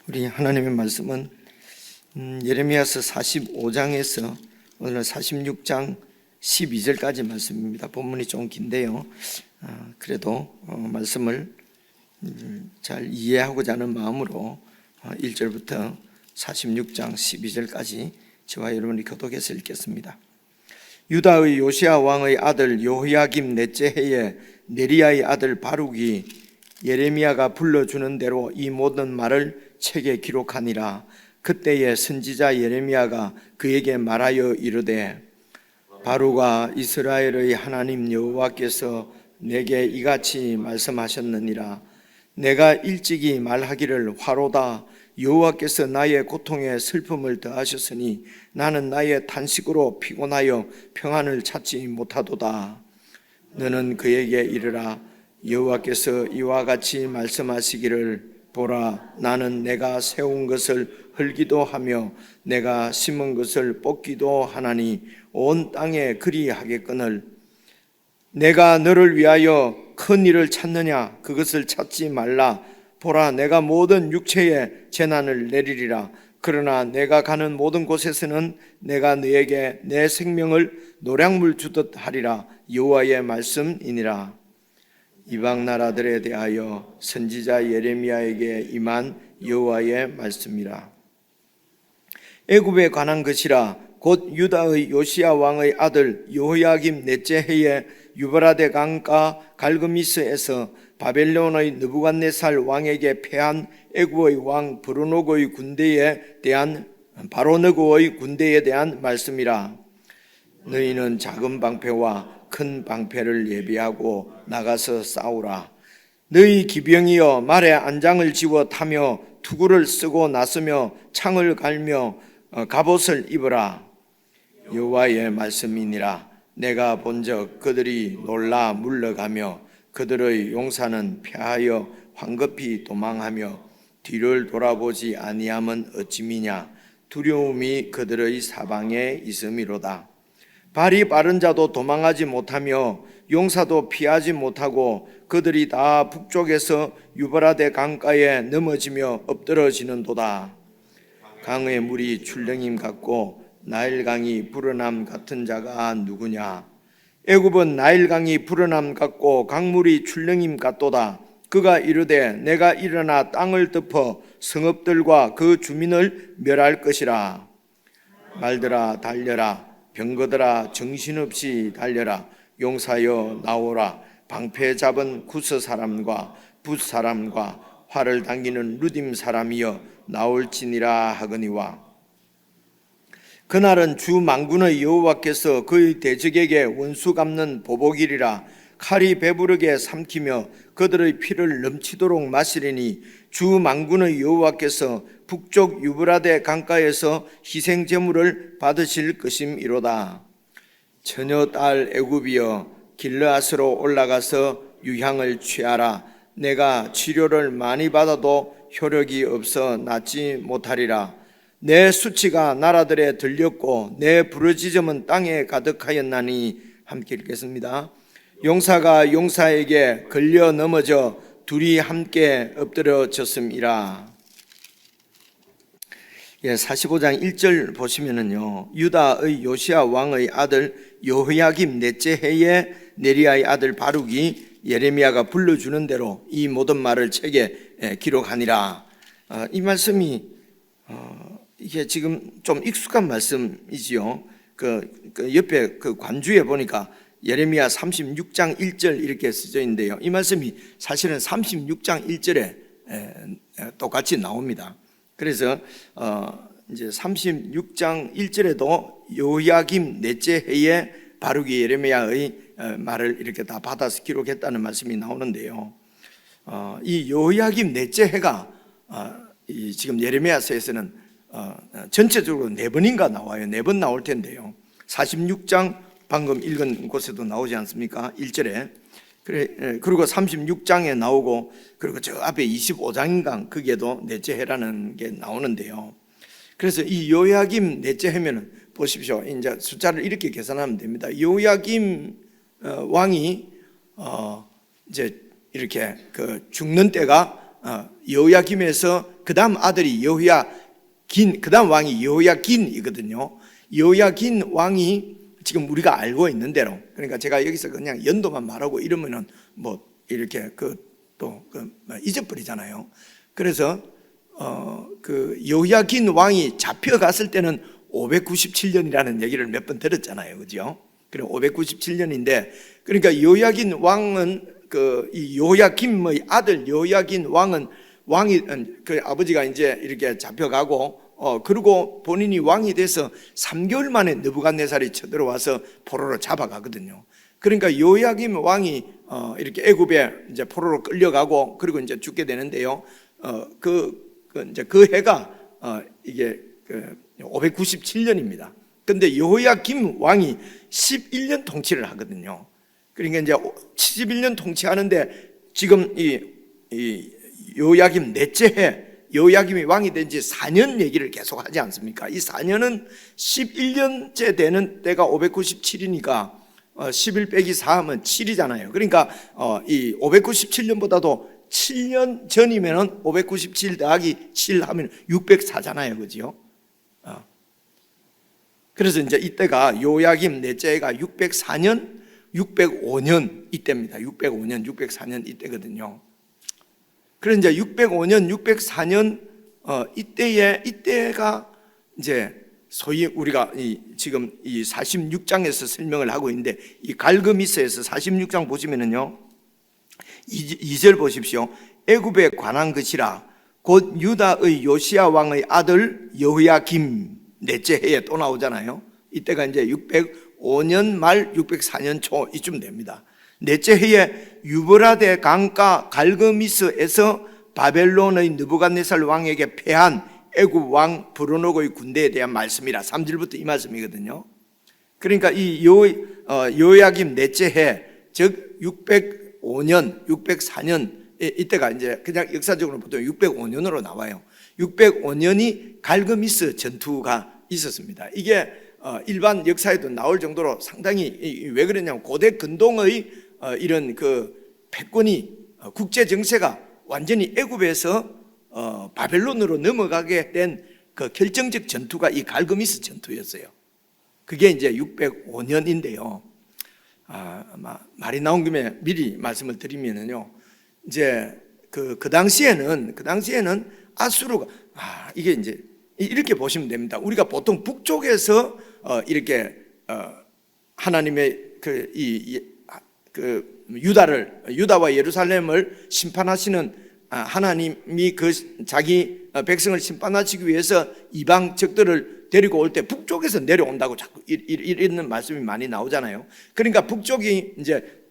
우리 하나님의 말씀은 예레미야서 45장에서 오늘 46장 12절까지 말씀입니다. 본문이 좀 긴데요. 그래도 말씀을 잘 이해하고자 하는 마음으로 1절부터 46장 12절까지 저와 여러분이 교독해서 읽겠습니다. 유다의 요시야 왕의 아들 여호야김 넷째 해에 네리야의 아들 바룩이 예레미야가 불러주는 대로 이 모든 말을 책에 기록하니라. 그때에 선지자 예레미야가 그에게 말하여 이르되, 바룩아, 이스라엘의 하나님 여호와께서 내게 이같이 말씀하셨느니라. 내가 일찍이 말하기를 화로다. 여호와께서 나의 고통에 슬픔을 더하셨으니 나는 나의 탄식으로 피곤하여 평안을 찾지 못하도다. 너는 그에게 이르라. 여호와께서 이와 같이 말씀하시기를, 보라, 나는 내가 세운 것을 헐기도 하며 내가 심은 것을 뽑기도 하나니 온 땅에 그리하겠거늘 내가 너를 위하여 큰 일을 찾느냐? 그것을 찾지 말라. 보라, 내가 모든 육체에 재난을 내리리라. 그러나 내가 가는 모든 곳에서는 내가 너에게 내 생명을 노량물 주듯 하리라. 여호와의 말씀이니라. 이방 나라들에 대하여 선지자 예레미야에게 임한 여호와의 말씀이라. 애굽에 관한 것이라. 곧 유다의 요시야 왕의 아들 여호야김 넷째 해에 유브라데 강가 갈그미스에서 바벨론의 느부갓네살 왕에게 패한 애굽의 왕 브루노고의 군대에 대한 바로너고의 군대에 대한 말씀이라. 너희는 작은 방패와 큰 방패를 예비하고 나가서 싸우라. 너희 기병이여, 말에 안장을 지워 타며 투구를 쓰고 나서며 창을 갈며 갑옷을 입으라. 여호와의 말씀이니라. 내가 본적 그들이 놀라 물러가며 그들의 용사는 패하여 황급히 도망하며 뒤를 돌아보지 아니함은 어찌미냐. 두려움이 그들의 사방에 있음이로다. 발이 빠른 자도 도망하지 못하며 용사도 피하지 못하고 그들이 다 북쪽에서 유브라데 강가에 넘어지며 엎드러지는도다. 강의 물이 출렁임 같고 나일강이 불어남 같은 자가 누구냐. 애굽은 나일강이 불어남 같고 강물이 출렁임 같도다. 그가 이르되, 내가 일어나 땅을 덮어 성읍들과 그 주민을 멸할 것이라. 말들아 달려라. 병거들아 정신없이 달려라. 용사여 나오라. 방패 잡은 구스 사람과 붓 사람과 활을 당기는 루딤 사람이여 나올지니라 하거니와. 그날은 주 만군의 여호와께서 그의 대적에게 원수 갚는 보복이리라. 칼이 배부르게 삼키며 그들의 피를 넘치도록 마시리니 주 만군의 여호와께서 북쪽 유브라데 강가에서 희생 제물을 받으실 것임이로다. 처녀 딸 애굽이여, 길르앗으로 올라가서 유향을 취하라. 내가 치료를 많이 받아도 효력이 없어 낫지 못하리라. 내 수치가 나라들에 들렸고 내 부르짖음은 땅에 가득하였나니. 함께 읽겠습니다. 용사가 용사에게 걸려 넘어져 둘이 함께 엎드려졌음이라. 45장 1절 보시면은요, 유다의 요시야 왕의 아들 여호야김 넷째 해에 네리야의 아들 바룩이 예레미야가 불러주는 대로 이 모든 말을 책에 기록하니라. 이 말씀이 이게 지금 좀 익숙한 말씀이지요. 그 옆에 그 관주에 보니까 예레미야 36장 1절 이렇게 쓰여 있는데요. 이 말씀이 사실은 36장 1절에 똑같이 나옵니다. 그래서 이제 36장 1절에도 여호야김 넷째 해에 바룩이 예레미야의 말을 이렇게 다 받아서 기록했다는 말씀이 나오는데요. 이 여호야김 넷째 해가 지금 예레미야서에서는 전체적으로 4번인가 나와요. 4번 나올 텐데요. 46장 방금 읽은 곳에도 나오지 않습니까? 1절에. 그리고 36장에 나오고, 그리고 저 앞에 25장인가 거기에도 넷째 해라는 게 나오는데요. 그래서 이 여호야김 넷째 해면은 보십시오. 이제 숫자를 이렇게 계산하면 됩니다. 여호야김 왕이 이제 이렇게 그 죽는 때가 여호야김에서 그다음 아들이 여호야긴, 그다음 왕이 여호야긴이거든요. 여호야긴 왕이 지금 우리가 알고 있는 대로, 그러니까 제가 여기서 그냥 연도만 말하고 이러면은 뭐 이렇게 잊어버리잖아요. 그래서 그 여호야긴 왕이 잡혀갔을 때는 597년이라는 얘기를 몇 번 들었잖아요, 그죠? 그래 597년인데, 그러니까 여호야긴 왕은 이 여호야김의 아들 여호야긴 왕이 그 아버지가 이제 이렇게 잡혀가고 그리고 본인이 왕이 돼서 3개월 만에 느부갓네살이 쳐들어와서 포로로 잡아가거든요. 그러니까 여호야김 왕이 이렇게 애굽에 이제 포로로 끌려가고 그리고 이제 죽게 되는데요. 이제 그 해가 이게 597년입니다. 근데 여호야김 왕이 11년 통치를 하거든요. 그러니까 이제 71년 통치하는데 지금 이 여호야김 넷째 해 여호야김이 왕이 된 지 4년 얘기를 계속 하지 않습니까? 이 4년은 11년째 되는 때가 597이니까 11 빼기 4 하면 7이잖아요. 그러니까 이 597년보다도 7년 전이면은 597 더하기 7 하면 604잖아요. 그죠? 그래서 이제 이때가 여호야김 넷째 해가 604년, 605년 이때입니다. 605년, 604년 이때거든요. 그래서 이제 605년, 604년 이때가 이제 소위 우리가 지금 이 46장에서 설명을 하고 있는데, 이 갈그미스에서 46장 보시면은요, 2절 보십시오. 애굽에 관한 것이라 곧 유다의 요시야 왕의 아들 여호야김 넷째 해에 또 나오잖아요. 이때가 이제 605년 말 604년 초 이쯤 됩니다. 넷째 해에 유브라데 강가 갈그미스에서 바벨론의 느부갓네살 왕에게 패한 애굽 왕 브르녹의 군대에 대한 말씀이라 3절부터 이 말씀이거든요. 그러니까 이 여호야김 넷째 해, 즉 605년, 604년 이때가 이제 그냥 역사적으로 보통 605년으로 나와요. 605년이 갈그미스 전투가 있었습니다. 이게 일반 역사에도 나올 정도로 상당히, 왜 그러냐면 고대 근동의 이런 패권이, 국제 정세가 완전히 애굽에서 바벨론으로 넘어가게 된 그 결정적 전투가 이 갈그미스 전투였어요. 그게 이제 605년인데요. 말이 나온 김에 미리 말씀을 드리면은요, 이제 그 당시에는 아수르가, 이게 이제 이렇게 보시면 됩니다. 우리가 보통 북쪽에서 이렇게 하나님의 유다와 예루살렘을 심판하시는 하나님이 자기 백성을 심판하시기 위해서 이방 적들을 데리고 올 때 북쪽에서 내려온다고 자꾸 이런 말씀이 많이 나오잖아요. 그러니까 북쪽이 이제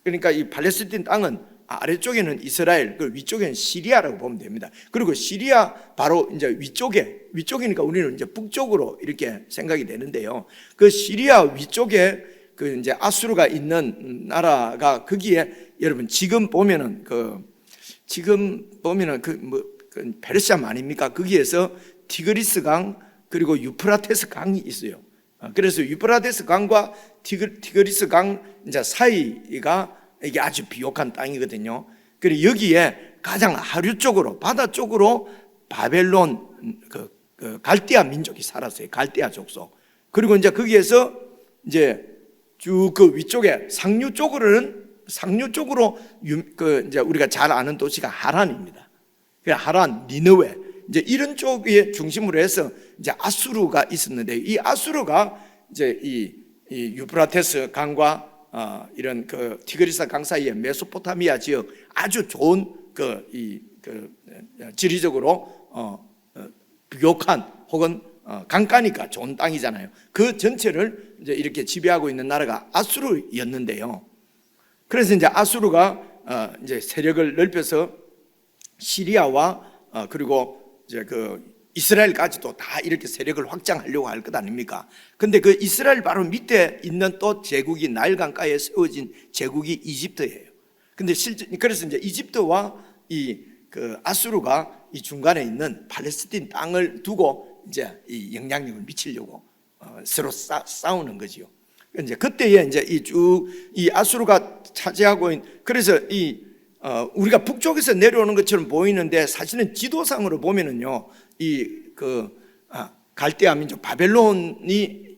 그러니까 이 팔레스틴 땅은 아래쪽에는 이스라엘, 그 위쪽에는 시리아라고 보면 됩니다. 그리고 시리아 바로 이제 위쪽이니까 우리는 이제 북쪽으로 이렇게 생각이 되는데요. 그 시리아 위쪽에 그 이제 아수르가 있는 나라가, 거기에 여러분 지금 보면은 페르시아 아닙니까? 거기에서 티그리스 강 그리고 유프라테스 강이 있어요. 그래서 유프라테스 강과 티그리스 강 이제 사이가 이게 아주 비옥한 땅이거든요. 그리고 여기에 가장 하류 쪽으로, 바다 쪽으로 바벨론 갈대아 민족이 살았어요. 갈대아 족속. 그리고 이제 거기에서 이제 쭉 그 위쪽에 상류 쪽으로 이제 우리가 잘 아는 도시가 하란입니다. 하란, 니느웨, 이제 이런 쪽에 중심으로 해서 이제 아수르가 있었는데, 이 아수르가 이제 이 유프라테스 강과 이런 티그리스 강 사이의 메소포타미아 지역, 아주 좋은 지리적으로 비옥한 혹은 강가니까 좋은 땅이잖아요. 그 전체를 이제 이렇게 지배하고 있는 나라가 아수르였는데요. 그래서 이제 아수르가 이제 세력을 넓혀서 시리아와 그리고 이제 이스라엘까지도 다 이렇게 세력을 확장하려고 할 것 아닙니까? 근데 그 이스라엘 바로 밑에 있는 또 제국이 나일강가에 세워진 제국이 이집트예요. 근데 그래서 이제 이집트와 아수르가 이 중간에 있는 팔레스틴 땅을 두고 이제 이 영향력을 미치려고 서로 싸우는 거지요. 이제 그때에 이제 이 아수르가 차지하고 있는, 그래서 우리가 북쪽에서 내려오는 것처럼 보이는데 사실은 지도상으로 보면은요, 갈대아 민족 바벨론이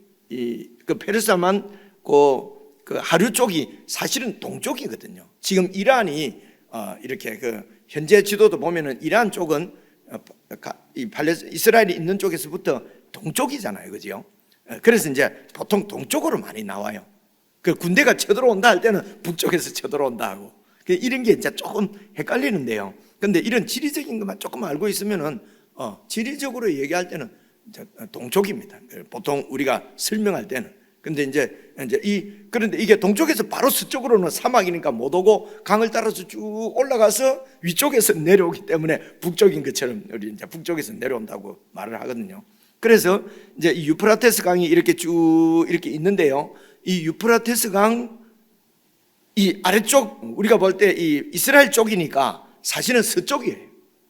그 페르사만 그 하류 쪽이 사실은 동쪽이거든요. 지금 이란이 이렇게 그 현재 지도도 보면은 이란 쪽은 이스라엘이 있는 쪽에서부터 동쪽이잖아요, 그죠? 그래서 이제 보통 동쪽으로 많이 나와요. 그 군대가 쳐들어온다 할 때는 북쪽에서 쳐들어온다 하고, 이런 게 이제 조금 헷갈리는데요. 근데 이런 지리적인 것만 조금 알고 있으면은 지리적으로 얘기할 때는 동쪽입니다. 보통 우리가 설명할 때는. 근데 이제 그런데 이게 동쪽에서 바로 서쪽으로는 사막이니까 못 오고 강을 따라서 쭉 올라가서 위쪽에서 내려오기 때문에 북쪽인 것처럼 우리 이제 북쪽에서 내려온다고 말을 하거든요. 그래서 이제 이 유프라테스 강이 이렇게 쭉 이렇게 있는데요. 이 유프라테스 강 이 아래쪽 우리가 볼 때 이 이스라엘 쪽이니까 사실은 서쪽이에요.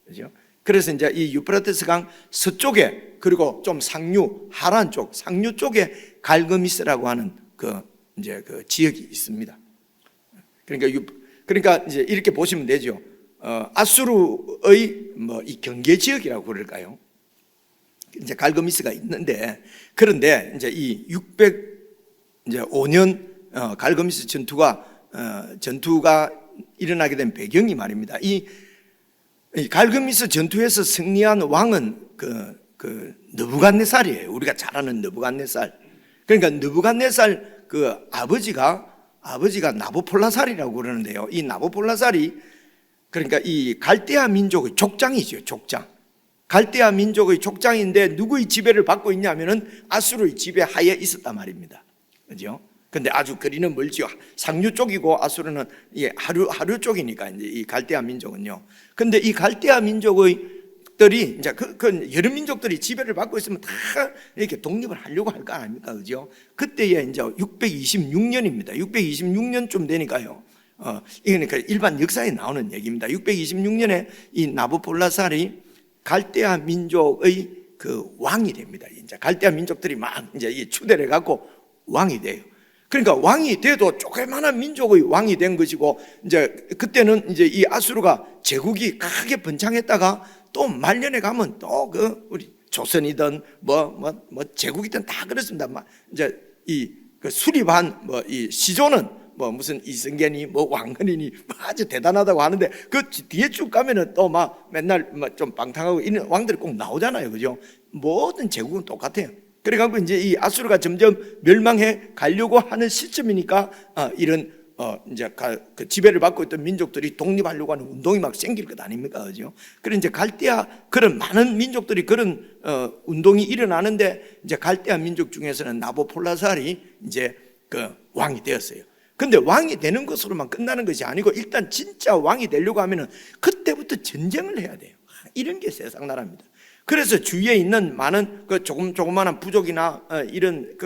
그죠? 그래서 이제 이 유프라테스 강 서쪽에, 그리고 좀 상류 하란 쪽, 상류 쪽에 갈그미스라고 하는 그 지역이 있습니다. 그러니까 이제 이렇게 보시면 되죠. 아수르의 이 경계 지역이라고 그럴까요? 이제 갈그미스가 있는데, 그런데 이제 이 605년 갈그미스 전투가 일어나게 된 배경이 말입니다. 이 갈그미스 전투에서 승리한 왕은 그 느부갓네살이에요. 우리가 잘 아는 느부갓네살. 그러니까 느부갓네살 그 아버지가 나부폴라살이라고 그러는데요. 이 나부폴라살이 그러니까 이 갈대아 민족의 족장이죠. 족장. 갈대아 민족의 족장인데 누구의 지배를 받고 있냐면은 아수르의 지배 하에 있었단 말입니다. 그죠? 근데 아주 거리는 멀지요. 상류 쪽이고 아수르는 하류 쪽이니까 이제 이 갈대아 민족은요. 근데 이 갈대아 민족들이 이제 여러 민족들이 지배를 받고 있으면 다 이렇게 독립을 하려고 할 거 아닙니까, 그죠? 그때에 이제 626년입니다. 626년쯤 되니까요. 그러니까 일반 역사에 나오는 얘기입니다. 626년에 이 나부폴라살이 갈대아 민족의 그 왕이 됩니다. 이제 갈대아 민족들이 막 이제 이 추대를 갖고 왕이 돼요. 그러니까 왕이 돼도 조그마한 민족의 왕이 된 것이고, 이제 그때는 이제 이 아수르가 제국이 크게 번창했다가 또 말년에 가면 또 우리 조선이든 뭐 제국이든 다 그렇습니다. 이제 그 수립한 이 시조는 무슨 이승계니 왕건이니 아주 대단하다고 하는데, 그 뒤에 쭉 가면은 또 맨날 좀 방탕하고 이런 왕들이 꼭 나오잖아요, 그죠? 모든 제국은 똑같아요. 그래갖고 이제 이 아수르가 점점 멸망해 가려고 하는 시점이니까 이런 이제 그 지배를 받고 있던 민족들이 독립하려고 하는 운동이 막 생길 것 아닙니까, 그죠? 그런 이제 갈대아 그런 많은 민족들이 그런 운동이 일어나는데, 이제 갈대아 민족 중에서는 나부폴라살이 이제 그 왕이 되었어요. 근데 왕이 되는 것으로만 끝나는 것이 아니고, 일단 진짜 왕이 되려고 하면은 그때부터 전쟁을 해야 돼요. 이런 게 세상 나라입니다. 그래서 주위에 있는 많은 그 조그마한 부족이나 이런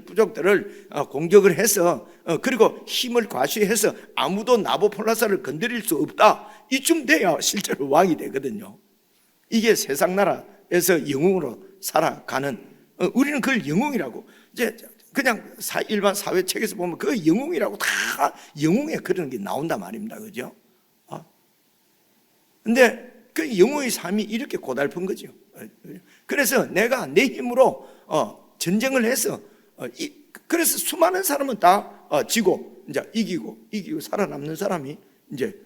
부족들을 공격을 해서, 그리고 힘을 과시해서 아무도 나부폴라살을 건드릴 수 없다, 이쯤 돼야 실제로 왕이 되거든요. 이게 세상 나라에서 영웅으로 살아가는, 우리는 그걸 영웅이라고, 이제 그냥 일반 사회 책에서 보면 그 영웅이라고 다 영웅에 그런 게 나온단 말입니다, 그죠? 근데 그 영웅의 삶이 이렇게 고달픈 거죠. 그래서 내가 내 힘으로 전쟁을 해서 그래서 수많은 사람은 다 지고 이제 이기고 살아남는 사람이 이제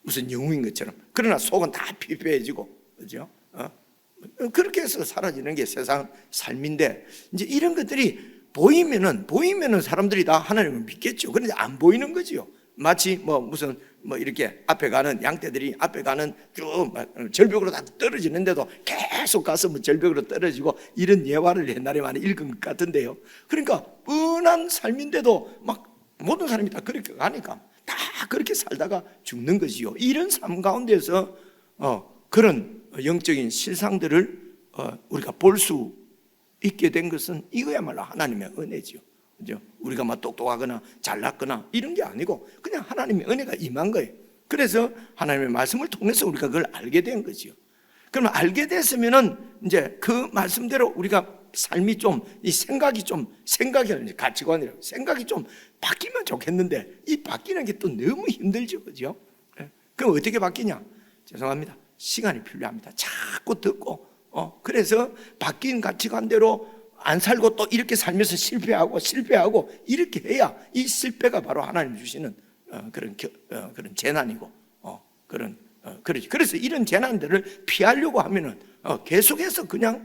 무슨 영웅인 것처럼, 그러나 속은 다 피폐해지고, 그죠? 그렇게 해서 사라지는 게 세상 삶인데, 이제 이런 것들이 보이면은 사람들이 다 하나님을 믿겠죠. 그런데 안 보이는 거지요. 마치 무슨 이렇게 앞에 가는 양떼들이 앞에 가는 쭉 절벽으로 다 떨어지는데도 계속 가서 절벽으로 떨어지고, 이런 예화를 옛날에 많이 읽은 것 같은데요. 그러니까 뻔한 삶인데도 막 모든 사람이 다 그렇게 가니까 다 그렇게 살다가 죽는 것이요. 이런 삶 가운데서 그런 영적인 실상들을 우리가 볼 수 있게 된 것은 이거야말로 하나님의 은혜지요. 그죠? 우리가 똑똑하거나 잘났거나 이런 게 아니고 그냥 하나님의 은혜가 임한 거예요. 그래서 하나님의 말씀을 통해서 우리가 그걸 알게 된 거지요. 그러면 알게 됐으면은 이제 그 말씀대로 우리가 삶이 생각이 가치관이라고 생각이 좀 바뀌면 좋겠는데, 이 바뀌는 게 또 너무 힘들죠, 그죠? 그럼 어떻게 바뀌냐? 죄송합니다. 시간이 필요합니다. 자꾸 듣고 그래서 바뀐 가치관대로 안 살고 또 이렇게 살면서 실패하고 이렇게 해야 이 실패가 바로 하나님 주시는 그런 재난이고 그래서 이런 재난들을 피하려고 하면은 계속해서 그냥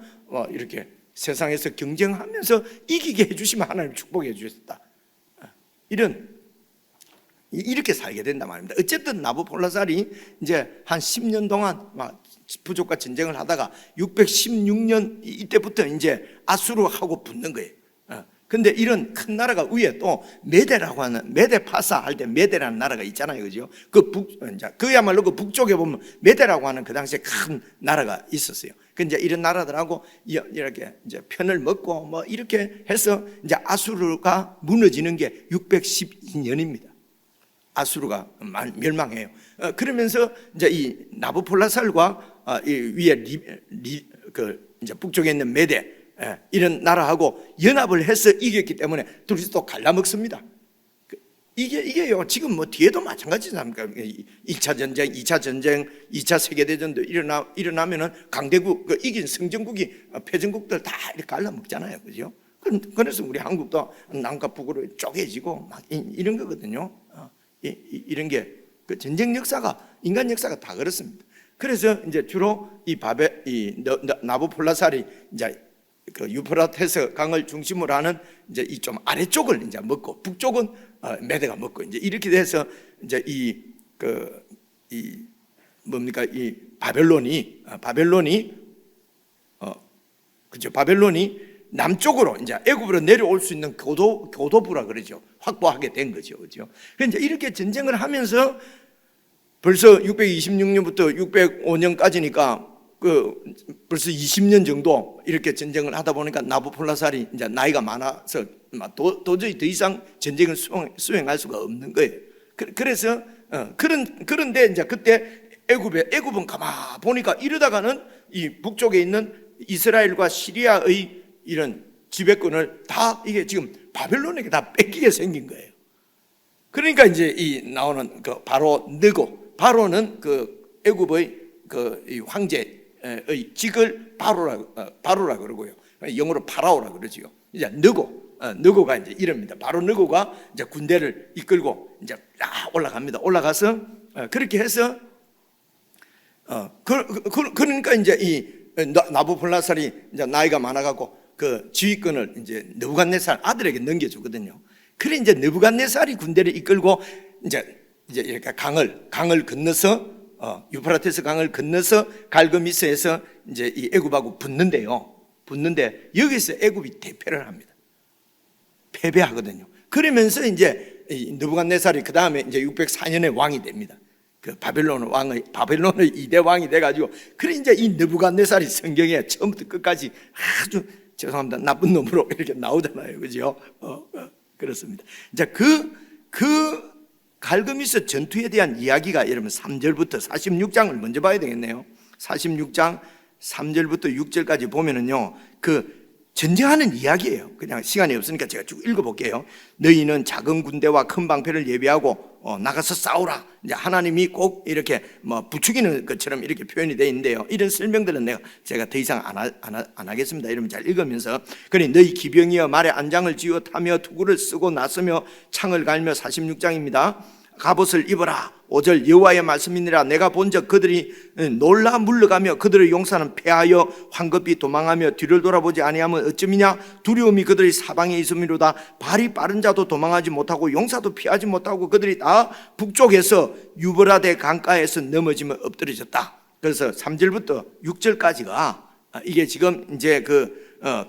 이렇게 세상에서 경쟁하면서 이기게 해주시면 하나님 축복해 주셨다. 이렇게 살게 된단 말입니다. 어쨌든 나부콜라살이 이제 한 10년 동안 막 부족과 전쟁을 하다가 616년 이때부터 이제 아수르하고 붙는 거예요. 근데 이런 큰 나라가 위에 또 메데라고 하는, 메데파사 할 때 메데라는 나라가 있잖아요. 그죠? 그야말로 그 북쪽에 보면 메데라고 하는 그 당시에 큰 나라가 있었어요. 그 이제 이런 나라들하고 이렇게 이제 편을 먹고 뭐 이렇게 해서 이제 아수르가 무너지는 게 612년입니다. 아수르가 멸망해요. 그러면서 이제 이 나부콜라살과 이 위에 이제 북쪽에 있는 메데 이런 나라하고 연합을 해서 이겼기 때문에 둘이서 또 갈라먹습니다. 이게요, 지금 뭐 뒤에도 마찬가지지 않습니까? 1차 전쟁, 2차 전쟁, 2차 세계대전도 일어나면은 강대국, 이긴 승전국이 패전국들 다 이렇게 갈라먹잖아요. 그죠? 그래서 우리 한국도 남과 북으로 쪼개지고 막 이런 거거든요. 이런 게 그 전쟁 역사가, 인간 역사가 다 그렇습니다. 그래서 이제 주로 이 나부콜라살이 이제 그 유프라테스 강을 중심으로 하는 이제 이 좀 아래쪽을 이제 먹고 북쪽은 메데가 먹고 이제 이렇게 돼서 이제 이 바벨론이 남쪽으로 이제 애굽으로 내려올 수 있는 교도부라 그러죠. 확보하게 된 거죠. 그죠? 그런데 이렇게 전쟁을 하면서 벌써 626년부터 605년까지니까 벌써 20년 정도 이렇게 전쟁을 하다 보니까 나부콜라살이 이제 나이가 많아서 도저히 더 이상 전쟁을 수행할 수가 없는 거예요. 그래서 그런데 이제 그때 애굽은 가만 보니까 이러다가는 이 북쪽에 있는 이스라엘과 시리아의 이런 지배권을 다 이게 지금 바벨론에게 다 뺏기게 생긴 거예요. 그러니까 이제 이 나오는 그 바로는 그 애굽의 이 황제의 직을 바로라 그러고요. 영어로 파라오라 그러지요. 이제 느고가 이제 이럽니다. 바로 느고가 이제 군대를 이끌고 이제 올라갑니다. 올라가서 그렇게 해서 그러니까 이제 이 나부콜라살이 이제 나이가 많아가고 그 지휘권을 이제 느부갓네살 아들에게 넘겨주거든요. 그래 이제 느부갓네살이 군대를 이끌고 이제 이렇게 강을 건너서 유프라테스 강을 건너서 갈그미스에서 이제 이 애굽하고 붙는데 여기서 애굽이 대패를 합니다. 패배하거든요. 그러면서 이제 느부갓네살이 그 다음에 이제 604년에 왕이 됩니다. 그 바벨론의 2대 왕이 돼가지고 그래 이제 이 느부갓네살이 성경에 처음부터 끝까지 아주 죄송합니다 나쁜 놈으로 이렇게 나오잖아요. 그죠? 그렇습니다. 이제 그 갈그미스 전투에 대한 이야기가 여러분 3절부터 46장을 먼저 봐야 되겠네요. 46장 3절부터 6절까지 보면은요, 그 전쟁하는 이야기예요. 그냥 시간이 없으니까 제가 쭉 읽어볼게요. 너희는 작은 군대와 큰 방패를 예비하고 나가서 싸우라. 이제 하나님이 꼭 이렇게 뭐 부추기는 것처럼 이렇게 표현이 되어 있는데요. 이런 설명들은 제가 더 이상 안 하겠습니다. 여러분 잘 읽으면서 그러니 너희 기병이여 말에 안장을 쥐어 타며 투구를 쓰고 나서며 창을 갈며 46장입니다. 갑옷을 입어라. 5절 여호와의 말씀이니라. 내가 본적 그들이 놀라 물러가며 그들의 용사는 패하여 황급히 도망하며 뒤를 돌아보지 아니하면 어쩌미냐. 두려움이 그들의 사방에 있음이로다. 발이 빠른 자도 도망하지 못하고 용사도 피하지 못하고 그들이 다 북쪽에서 유브라데 강가에서 넘어지며 엎드려졌다. 그래서 3절부터 6절까지가 이게 지금 이제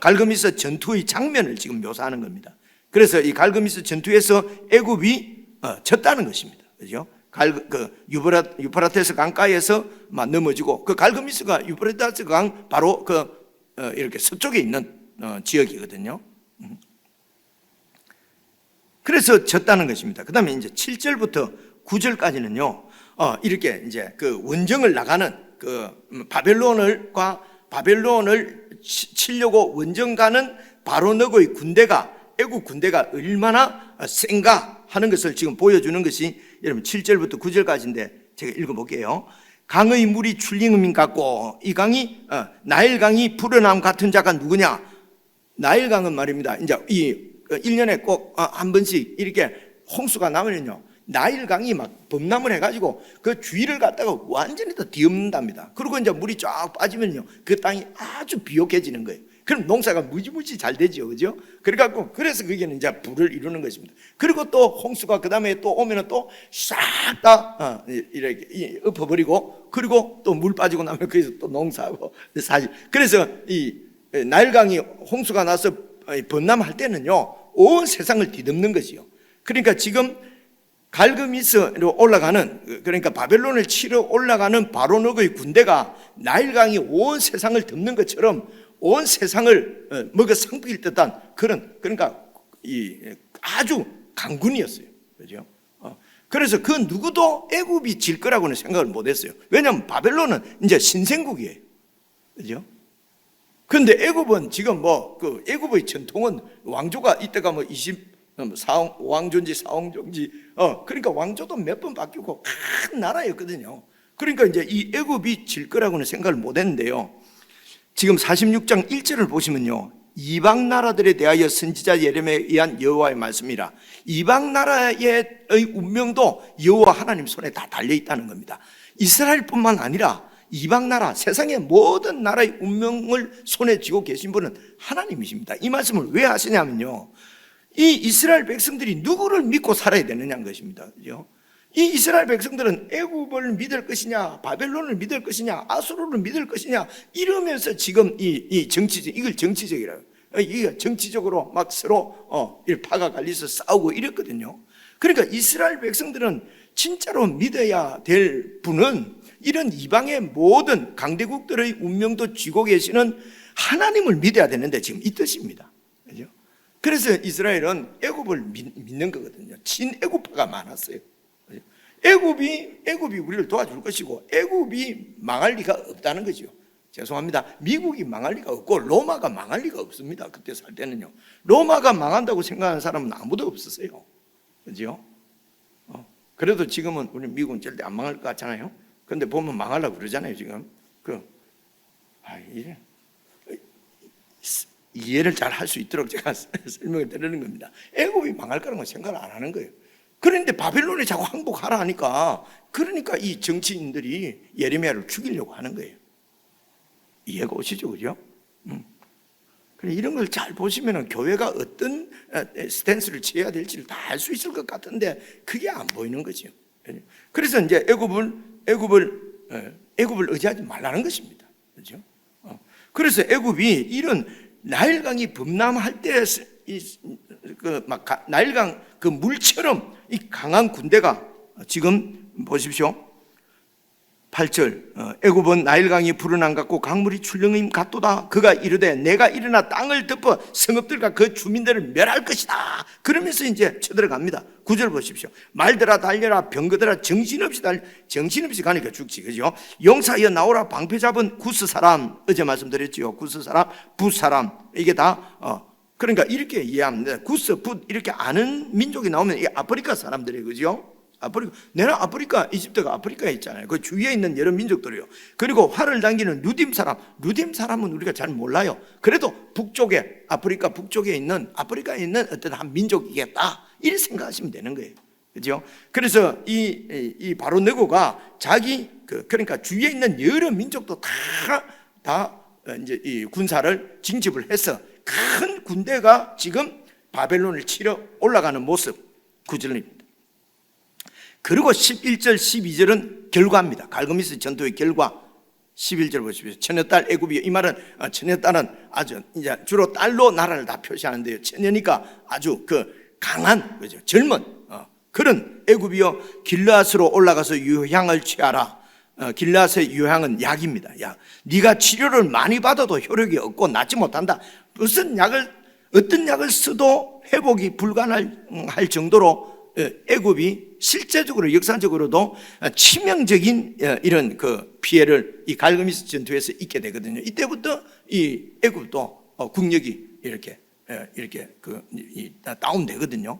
갈그미스 전투의 장면을 지금 묘사하는 겁니다. 그래서 이 갈그미스 전투에서 애굽이 졌다는 것입니다. 그죠? 유프라테스 강가에서 넘어지고 그 갈그미스가 유프라테스 강 바로 이렇게 서쪽에 있는 지역이거든요. 그래서 졌다는 것입니다. 그 다음에 이제 7절부터 9절까지는요, 이렇게 이제 그 원정을 나가는 바벨론을 치려고 원정 가는 바로너고의 군대가 애국 군대가 얼마나 센가 하는 것을 지금 보여주는 것이 여러분 7절부터 9절까지인데 제가 읽어볼게요. 강의 물이 출링음 같고, 이 강이 나일강이 불어남 같은 자가 누구냐? 나일강은 말입니다. 이제 이 1년에 꼭 한 번씩 이렇게 홍수가 나면요, 나일강이 막 범람을 해가지고 그 주위를 갖다가 완전히 다 뒤엎는답니다. 그리고 이제 물이 쫙 빠지면요, 그 땅이 아주 비옥해지는 거예요. 그럼 농사가 무지무지 잘 되죠, 그죠? 그래서 거기는 이제 불을 이루는 것입니다. 그리고 또 홍수가 그 다음에 또 오면은 또 싹 다 이렇게 엎어버리고, 그리고 또 물 빠지고 나면 거기서 또 농사하고 사실. 그래서 이 나일강이 홍수가 나서 범람할 때는요, 온 세상을 뒤덮는 것이요. 그러니까 지금 갈그미스로 올라가는, 그러니까 바벨론을 치러 올라가는 바로노의 군대가 나일강이 온 세상을 덮는 것처럼 온 세상을 먹어 삼킬 듯한 그러니까 아주 강군이었어요. 그죠? 그래서 그 누구도 애굽이 질 거라고는 생각을 못 했어요. 왜냐하면 바벨론은 이제 신생국이에요. 그죠? 그런데 애굽은 지금 애굽의 전통은 왕조가 이때가 24왕조인지 4왕조인지, 그러니까 왕조도 몇 번 바뀌고 큰 나라였거든요. 그러니까 이제 이 애굽이 질 거라고는 생각을 못 했는데요. 지금 46장 1절을 보시면요, 이방 나라들에 대하여 선지자 예레미야에 의한 여호와의 말씀이라. 이방 나라의 운명도 여호와 하나님 손에 다 달려 있다는 겁니다. 이스라엘뿐만 아니라 이방 나라, 세상의 모든 나라의 운명을 손에 쥐고 계신 분은 하나님이십니다. 이 말씀을 왜 하시냐면요, 이 이스라엘 백성들이 누구를 믿고 살아야 되느냐는 것입니다. 그죠? 이 이스라엘 백성들은 애굽을 믿을 것이냐, 바벨론을 믿을 것이냐, 아수르를 믿을 것이냐, 이러면서 지금 이걸 정치적이라고, 이게 정치적으로 막 서로 파가 갈려서 싸우고 이랬거든요. 그러니까 이스라엘 백성들은 진짜로 믿어야 될 분은 이런 이방의 모든 강대국들의 운명도 쥐고 계시는 하나님을 믿어야 되는데, 지금 이 뜻입니다. 그죠? 그래서 이스라엘은 애굽을 믿는 거거든요. 친애굽파가 많았어요. 애굽이 우리를 도와줄 것이고, 애굽이 망할 리가 없다는 거죠. 죄송합니다. 미국이 망할 리가 없고 로마가 망할 리가 없습니다. 그때 살 때는요. 로마가 망한다고 생각하는 사람은 아무도 없었어요. 그죠? 그래도 지금은 우리 미국은 절대 안 망할 것 같잖아요. 근데 보면 망하려고 그러잖아요, 지금. 이해를 잘 할 수 있도록 제가 설명을 드리는 겁니다. 애굽이 망할 거라는 건 생각을 안 하는 거예요. 그런데 바벨론에 자꾸 항복하라 하니까, 그러니까 이 정치인들이 예레미야를 죽이려고 하는 거예요. 이해가 오시죠, 그죠? 이런 걸 잘 보시면 교회가 어떤 스탠스를 취해야 될지를 다 알 수 있을 것 같은데, 그게 안 보이는 거죠. 그래서 이제 애굽을 의지하지 말라는 것입니다. 그죠? 그래서 애굽이 이런 나일강이 범람할 때 나일강 그 물처럼 이 강한 군대가, 지금 보십시오. 8절, 애굽은 나일강이 불어난 같고 강물이 출렁임 같도다. 그가 이르되 내가 일어나 땅을 덮어 성읍들과 그 주민들을 멸할 것이다. 그러면서 이제 쳐들어갑니다. 9절 보십시오. 말들아 달려라, 병거들아 정신없이 가니까 죽지, 그죠? 용사여 나오라, 방패 잡은 구스 사람, 어제 말씀드렸지요. 구스 사람, 붓 사람, 이게 다 그러니까 이렇게 이해합니다. 구스, 붓 이렇게 아는 민족이 나오면 이게 아프리카 사람들이에요, 그죠? 아프리카, 이집트가 아프리카에 있잖아요. 그 주위에 있는 여러 민족들이요. 그리고 활을 당기는 루딤 사람은 우리가 잘 몰라요. 그래도 아프리카 북쪽에 있는, 아프리카에 있는 어떤 한 민족이겠다, 이렇게 생각하시면 되는 거예요. 그죠? 그래서 이 바로 네고가 그러니까 주위에 있는 여러 민족도 다 이제 이 군사를 징집을 해서 큰 군대가 지금 바벨론을 치러 올라가는 모습, 9절입니다. 그리고 11절, 12절은 결과입니다. 갈그미스 전투의 결과. 11절 보십시오. 처녀딸 애굽이요. 이 말은 처녀딸은 아주 이제 주로 딸로 나라를 다 표시하는데요. 처녀니까 아주 강한, 그죠? 젊은 그런 애굽이요. 길르앗으로 올라가서 유향을 취하라. 길르앗의 유향은 약입니다. 약. 네가 치료를 많이 받아도 효력이 없고 낫지 못한다. 어떤 약을 써도 회복이 불가능할 정도로 애굽이 실제적으로 역사적으로도 치명적인 이런 피해를 이 갈그미스 전투에서 입게 되거든요. 이때부터 이 애굽도 국력이 이렇게 다운되거든요.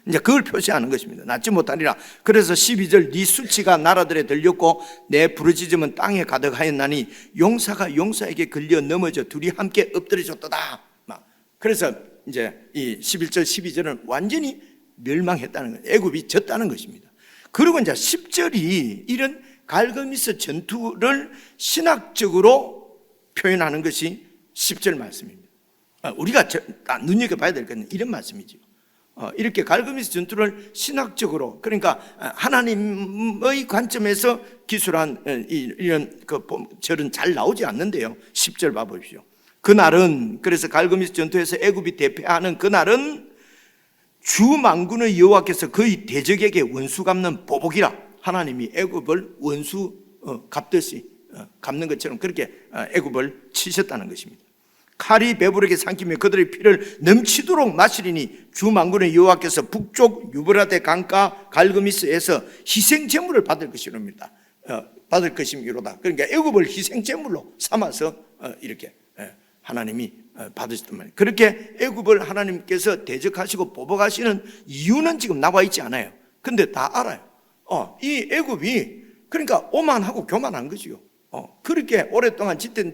이제 그걸 표시하는 것입니다. 낳지 못하리라. 그래서 12절 네 수치가 나라들에 들렸고 내 부르짖음은 땅에 가득하였나니 용사가 용사에게 걸려 넘어져 둘이 함께 엎드려졌도다. 그래서 이제 이 11절 12절은 완전히 멸망했다는 거예요. 애굽이 졌다는 것입니다. 그리고 이제 10절이 이런 갈그미스 전투를 신학적으로 표현하는 것이 10절 말씀입니다. 우리가 눈여겨봐야 될 것은 이런 말씀이죠. 이렇게 갈그미스 전투를 신학적으로, 그러니까 하나님의 관점에서 기술한 이런 절은 잘 나오지 않는데요. 10절 봐보십시오. 그날은, 그래서 갈그미스 전투에서 애굽이 대패하는 그날은 주 만군의 여호와께서 그의 대적에게 원수 갚는 보복이라. 하나님이 애굽을 원수 갚듯이 갚는 것처럼 그렇게 애굽을 치셨다는 것입니다. 칼이 배부르게 삼키며 그들의 피를 넘치도록 마시리니 주 만군의 여호와께서 북쪽 유브라데 강가 갈그미스에서 희생 제물을 받을 것이로다. 받을 것이로다. 그러니까 애굽을 희생 제물로 삼아서 이렇게 하나님이 받으셨단 말이에요. 그렇게 애굽을 하나님께서 대적하시고 보복하시는 이유는 지금 나와 있지 않아요. 근데 다 알아요. 이 애굽이 그러니까 오만하고 교만한 거지요. 그렇게 오랫동안 짓된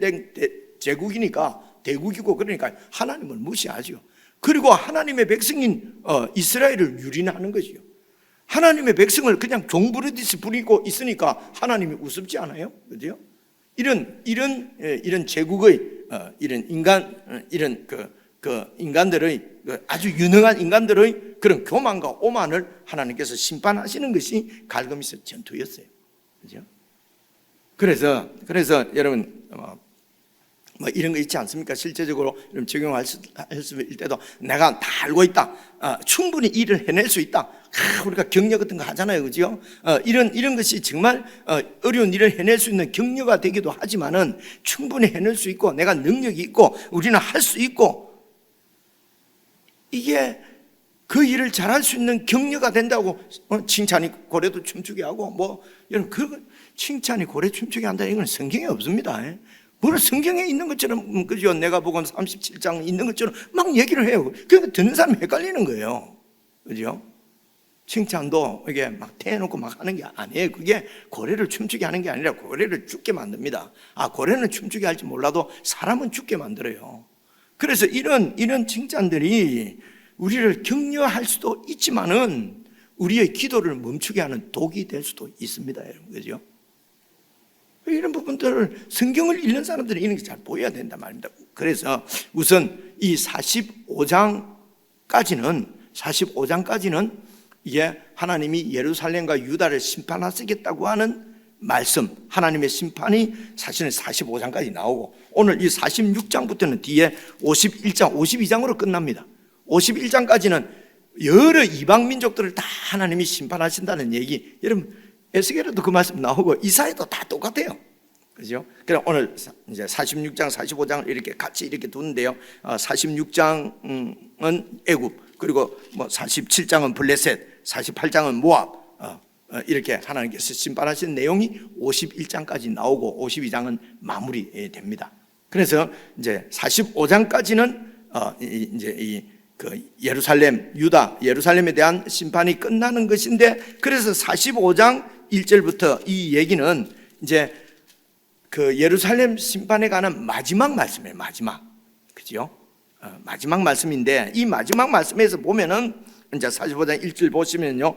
제국이니까, 대국이고, 그러니까 하나님을 무시하죠. 그리고 하나님의 백성인 이스라엘을 유린하는 거지요. 하나님의 백성을 그냥 종부르듯이 부리고 있으니까 하나님이 우습지 않아요? 그죠? 이런 제국의 이런 인간들의 아주 유능한 인간들의 그런 교만과 오만을 하나님께서 심판하시는 것이 갈그미스 전투였어요. 그죠? 그래서 여러분 뭐 이런 거 있지 않습니까? 실제적으로 적용할 수 있을 때도 내가 다 알고 있다. 충분히 일을 해낼 수 있다. 우리가 격려 같은 거 하잖아요. 그죠? 이런 것이 정말 어려운 일을 해낼 수 있는 격려가 되기도 하지만은 충분히 해낼 수 있고 내가 능력이 있고 우리는 할 수 있고 이게 그 일을 잘할 수 있는 격려가 된다고 칭찬이 고래도 춤추게 하고 뭐 여러분 그 칭찬이 고래 춤추게 한다는 건 성경에 없습니다. 뭘 성경에 있는 것처럼, 그죠? 내가복음 37장 있는 것처럼 막 얘기를 해요. 그러니까 듣는 사람이 헷갈리는 거예요. 그죠? 칭찬도 이게 막 태워놓고 막 하는 게 아니에요. 그게 고래를 춤추게 하는 게 아니라 고래를 죽게 만듭니다. 고래는 춤추게 할지 몰라도 사람은 죽게 만들어요. 그래서 이런 칭찬들이 우리를 격려할 수도 있지만은 우리의 기도를 멈추게 하는 독이 될 수도 있습니다. 여러분, 그죠? 이런 부분들을 성경을 읽는 사람들이 이런 게 잘 보여야 된단 말입니다. 그래서 우선 이 45장까지는 이게 하나님이 예루살렘과 유다를 심판하시겠다고 하는 말씀, 하나님의 심판이 사실은 45장까지 나오고 오늘 이 46장부터는 뒤에 51장, 52장으로 끝납니다. 51장까지는 여러 이방 민족들을 다 하나님이 심판하신다는 얘기. 여러분 에스겔에도 그 말씀 나오고 이사야도 다 똑같아요. 그죠? 그럼 오늘 이제 46장, 45장을 이렇게 같이 이렇게 두는데요. 46장은 애굽, 그리고 뭐 47장은 블레셋, 48장은 모압, 이렇게 하나님께서 심판하신 내용이 51장까지 나오고 52장은 마무리됩니다. 그래서 이제 45장까지는 이제 예루살렘, 유다, 예루살렘에 대한 심판이 끝나는 것인데, 그래서 45장 1절부터 이 얘기는 이제 그 예루살렘 심판에 관한 마지막 말씀이에요. 마지막. 그죠? 마지막 말씀인데, 이 마지막 말씀에서 보면은 이제 45장 1절 보시면요,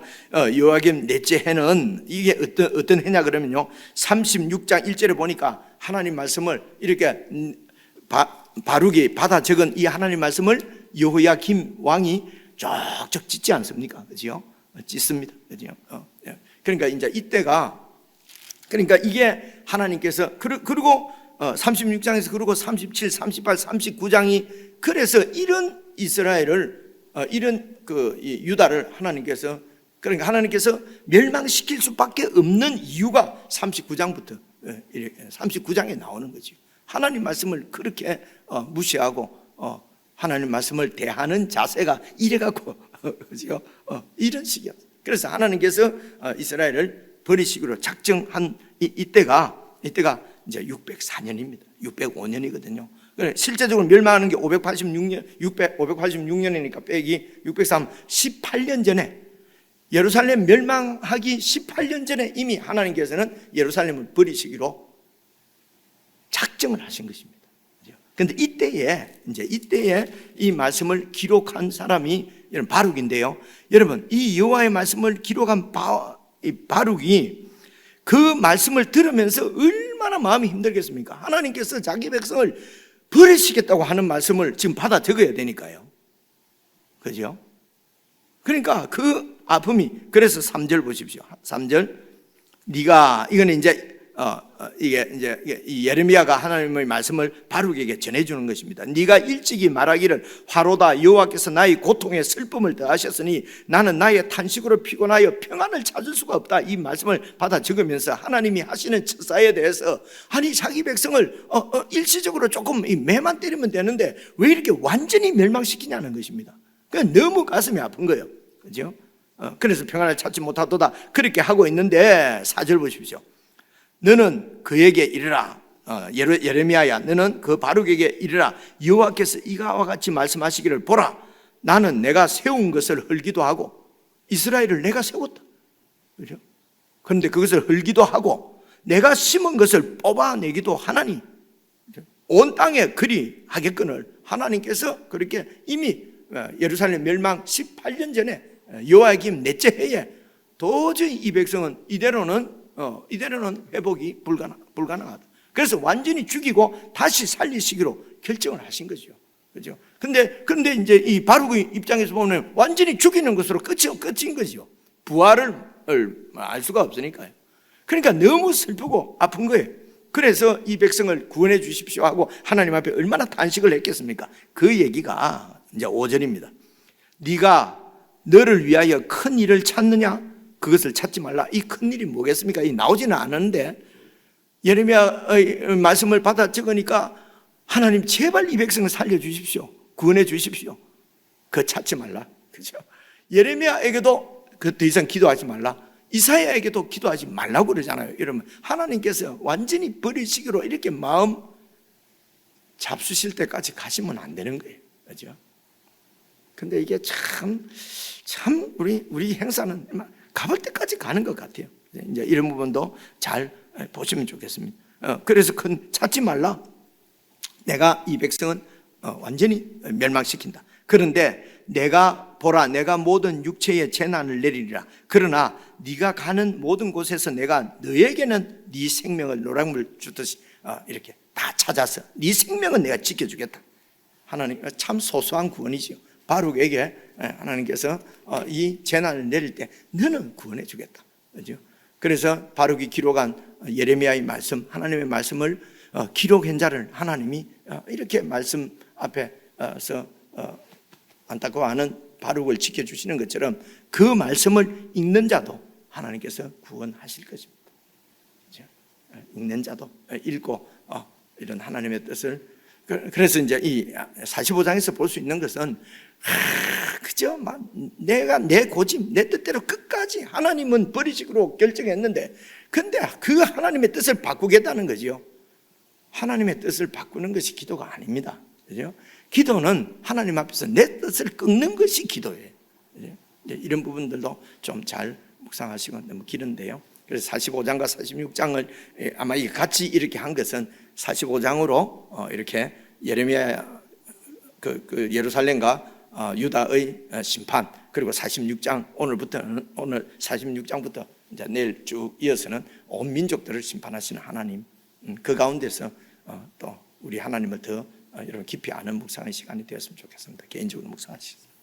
요아kim 넷째 해는 이게 어떤 해냐 그러면요, 36장 1절에 보니까 하나님 말씀을 이렇게 바룩이 받아 적은 이 하나님 말씀을 여호야김 왕이 쩍쩍 찢지 않습니까? 그죠? 찢습니다. 그죠? 그러니까 이제 이때가, 그러니까 이게 하나님께서, 그리고 36장에서 그리고 37, 38, 39장이 그래서 이런 이스라엘을, 이런 유다를 하나님께서, 그러니까 하나님께서 멸망시킬 수밖에 없는 이유가 39장부터 39장에 나오는 거죠. 하나님 말씀을 그렇게 무시하고 하나님 말씀을 대하는 자세가 이래갖고 그죠? 이런 식이었어요. 그래서 하나님께서 이스라엘을 버리시기로 작정한 이때가 이제 604년입니다. 605년이거든요. 실제적으로 멸망하는 게 586년이니까 빼기 603, 18년 전에, 예루살렘 멸망하기 18년 전에 이미 하나님께서는 예루살렘을 버리시기로 작정을 하신 것입니다. 그런데 이때에 이 말씀을 기록한 사람이 여러분 바룩인데요. 여러분, 이 여호와의 말씀을 기록한 바룩이 그 말씀을 들으면서 얼마나 마음이 힘들겠습니까? 하나님께서 자기 백성을 버리시겠다고 하는 말씀을 지금 받아 적어야 되니까요. 그죠? 그러니까 그 아픔이, 그래서 3절 보십시오. 3절, 네가, 이거는 이제 이게 이제 이 예레미야가 하나님의 말씀을 바룩에게 전해주는 것입니다. 네가 일찍이 말하기를 화로다, 여호와께서 나의 고통에 슬픔을 더하셨으니 나는 나의 탄식으로 피곤하여 평안을 찾을 수가 없다. 이 말씀을 받아 적으면서 하나님이 하시는 처사에 대해서, 아니 자기 백성을 일시적으로 조금 매만 때리면 되는데 왜 이렇게 완전히 멸망시키냐는 것입니다. 그냥 너무 가슴이 아픈 거예요. 그죠? 그래서 평안을 찾지 못하도다 그렇게 하고 있는데 4절 보십시오. 너는 그에게 이르라, 예레미야야, 너는 그 바룩에게 이르라, 여호와께서 이와 같이 말씀하시기를, 보라, 나는 내가 세운 것을 헐기도 하고 이스라엘을 내가 세웠다. 그렇죠? 그런데 그것을 헐기도 하고 내가 심은 것을 뽑아내기도 하나니, 온 땅에 그리 하겠거늘. 하나님께서 그렇게 이미 예루살렘 멸망 18년 전에 요아kim 넷째 해에 도저히 이 백성은 이대로는 회복이 불가능하다. 그래서 완전히 죽이고 다시 살리시기로 결정을 하신 거죠. 그죠? 근데 이제 이 바룩의 입장에서 보면 완전히 죽이는 것으로 끝인 거죠. 부활을 알 수가 없으니까요. 그러니까 너무 슬프고 아픈 거예요. 그래서 이 백성을 구원해 주십시오 하고 하나님 앞에 얼마나 탄식을 했겠습니까? 그 얘기가 이제 5절입니다. 네가 너를 위하여 큰 일을 찾느냐? 그것을 찾지 말라. 이 큰 일이 뭐겠습니까? 이 나오지는 않았는데 예레미야의 말씀을 받아 적으니까 하나님 제발 이 백성을 살려주십시오. 구원해 주십시오. 그거 찾지 말라. 그죠? 예레미야에게도 더 이상 기도하지 말라. 이사야에게도 기도하지 말라고 그러잖아요. 이러면 하나님께서 완전히 버리시기로 이렇게 마음 잡수실 때까지 가시면 안 되는 거예요. 그죠? 근데 이게 참 우리 행사는 가볼 때까지 가는 것 같아요. 이제 이런 부분도 잘 보시면 좋겠습니다. 그래서 찾지 말라. 내가 이 백성은 완전히 멸망시킨다. 그런데 내가 모든 육체의 재난을 내리리라. 그러나 네가 가는 모든 곳에서 내가 너에게는 네 생명을 노랑물 주듯이 이렇게 다 찾아서 네 생명은 내가 지켜주겠다. 하나님 참 소소한 구원이죠. 바룩에게 하나님께서 이 재난을 내릴 때 너는 구원해 주겠다. 그렇죠? 그래서 바룩이 기록한 예레미야의 말씀, 하나님의 말씀을 기록한 자를 하나님이 이렇게 말씀 앞에서 안타까워하는 바룩을 지켜주시는 것처럼 그 말씀을 읽는 자도 하나님께서 구원하실 것입니다. 그렇죠? 읽는 자도 읽고 이런 하나님의 뜻을, 그래서 이제 이 45장에서 볼 수 있는 것은 그죠? 내 고집, 내 뜻대로 끝까지 하나님은 버리시기로 결정했는데, 근데 그 하나님의 뜻을 바꾸겠다는 거죠. 하나님의 뜻을 바꾸는 것이 기도가 아닙니다. 그죠? 기도는 하나님 앞에서 내 뜻을 꺾는 것이 기도예요. 그죠? 이런 부분들도 좀 잘 묵상하시고, 너무 길은데요. 그래서 45장과 46장을 아마 같이 이렇게 한 것은 45장으로 이렇게 예레미야 그 예루살렘과 유다의 심판, 그리고 46장 오늘 46장부터 이제 내일 쭉 이어서는 온 민족들을 심판하시는 하나님, 그 가운데서 또 우리 하나님을 더 여러분 깊이 아는 묵상의 시간이 되었으면 좋겠습니다. 개인적으로 묵상하시겠습니다.